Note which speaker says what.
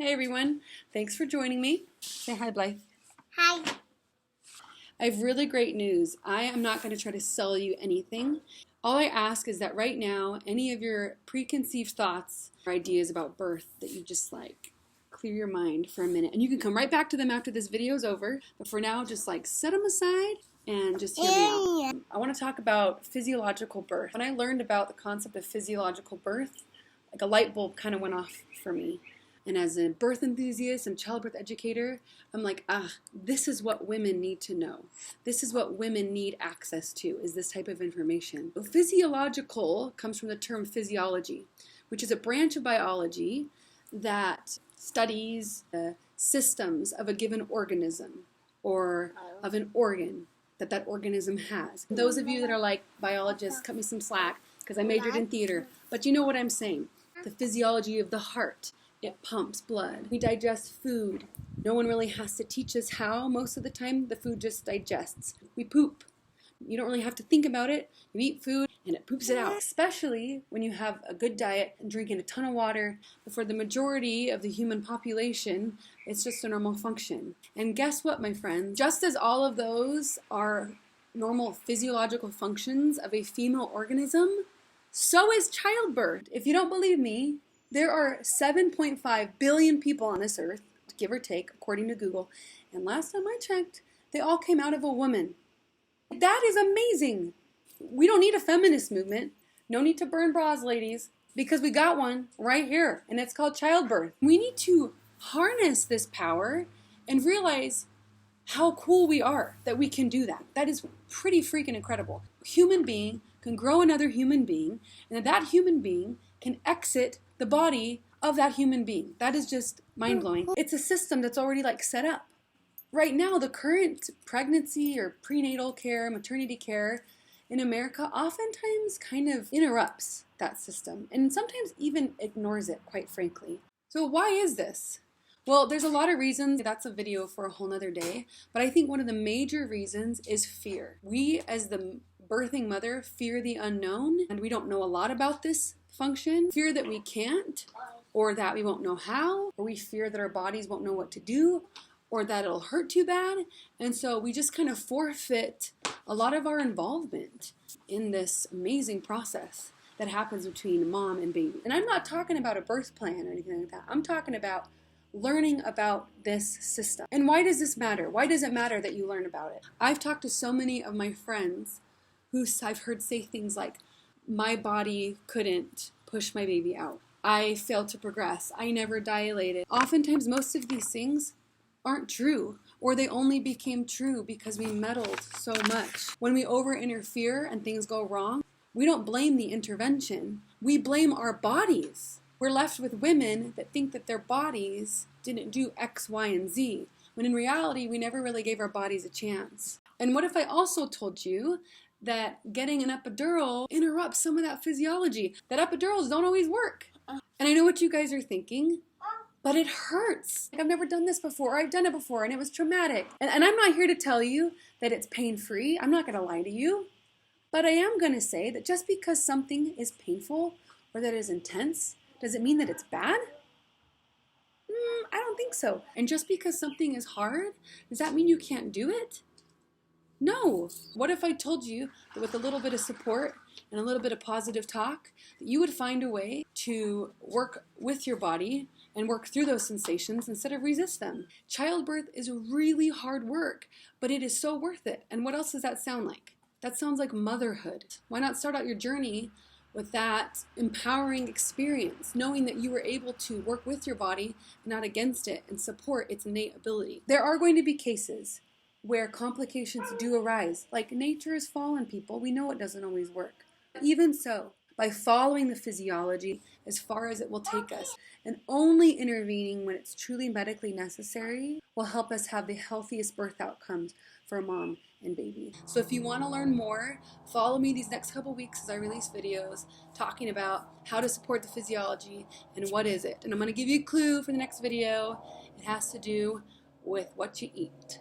Speaker 1: Hey everyone, thanks for joining me. Say hi, Blythe.
Speaker 2: Hi.
Speaker 1: I have really great news. I am not going to try to sell you anything. All I ask is that right now, any of your preconceived thoughts or ideas about birth that you just clear your mind for a minute. And you can come right back to them after this video is over. But for now, just set them aside and just hear me out. I want to talk about physiological birth. When I learned about the concept of physiological birth, a light bulb kind of went off for me. And as a birth enthusiast and childbirth educator, I'm like, this is what women need to know. This is what women need access to, is this type of information. Physiological comes from the term physiology, which is a branch of biology that studies the systems of a given organism or of an organ that organism has. Those of you that are like biologists, cut me some slack because I majored in theater, but you know what I'm saying. The physiology of the heart. It pumps blood. We digest food. No one really has to teach us how. Most of the time, the food just digests. We poop. You don't really have to think about it. You eat food and it poops it out, especially when you have a good diet and drinking a ton of water. But for the majority of the human population, it's just a normal function. And guess what, my friends? Just as all of those are normal physiological functions of a female organism, so is childbirth. If you don't believe me, there are 7.5 billion people on this earth, give or take, according to Google. And last time I checked, they all came out of a woman. That is amazing. We don't need a feminist movement. No need to burn bras, ladies, because we got one right here, and it's called childbirth. We need to harness this power and realize how cool we are that we can do that. That is pretty freaking incredible. A human being can grow another human being, and that human being can exit the body of that human being. That is just mind-blowing. It's a system that's already set up. Right now, the current pregnancy or prenatal care, maternity care in America oftentimes kind of interrupts that system and sometimes even ignores it, quite frankly. So why is this? Well, there's a lot of reasons. That's a video for a whole nother day. But I think one of the major reasons is fear. We, as the birthing mother, fear the unknown, and we don't know a lot about this function. Fear that we can't, or that we won't know how, or we fear that our bodies won't know what to do, or that it'll hurt too bad. And so we just kind of forfeit a lot of our involvement in this amazing process that happens between mom and baby. And I'm not talking about a birth plan or anything like that. I'm talking about learning about this system. And why does this matter? Why does it matter that you learn about it? I've talked to so many of my friends who I've heard say things like, my body couldn't push my baby out. I failed to progress. I never dilated. Oftentimes, most of these things aren't true, or they only became true because we meddled so much. When we over-interfere and things go wrong, we don't blame the intervention. We blame our bodies. We're left with women that think that their bodies didn't do X, Y, and Z, when in reality, we never really gave our bodies a chance. And what if I also told you that getting an epidural interrupts some of that physiology? That epidurals don't always work. And I know what you guys are thinking, but it hurts. I've never done this before. I've done it before, and it was traumatic. And I'm not here to tell you that it's pain-free. I'm not going to lie to you. But I am going to say that just because something is painful or that it is intense, does it mean that it's bad? I don't think so. And just because something is hard, does that mean you can't do it? No. What if I told you that with a little bit of support and a little bit of positive talk, that you would find a way to work with your body and work through those sensations instead of resist them? Childbirth is really hard work, but it is so worth it. And what else does that sound like? That sounds like motherhood. Why not start out your journey with that empowering experience, knowing that you were able to work with your body, not against it, and support its innate ability? There are going to be cases where complications do arise. Like nature has fallen, people. We know it doesn't always work. Even so, by following the physiology as far as it will take us, and only intervening when it's truly medically necessary, will help us have the healthiest birth outcomes for mom and baby. So if you want to learn more, follow me these next couple weeks as I release videos talking about how to support the physiology and what is it. And I'm going to give you a clue for the next video. It has to do with what you eat.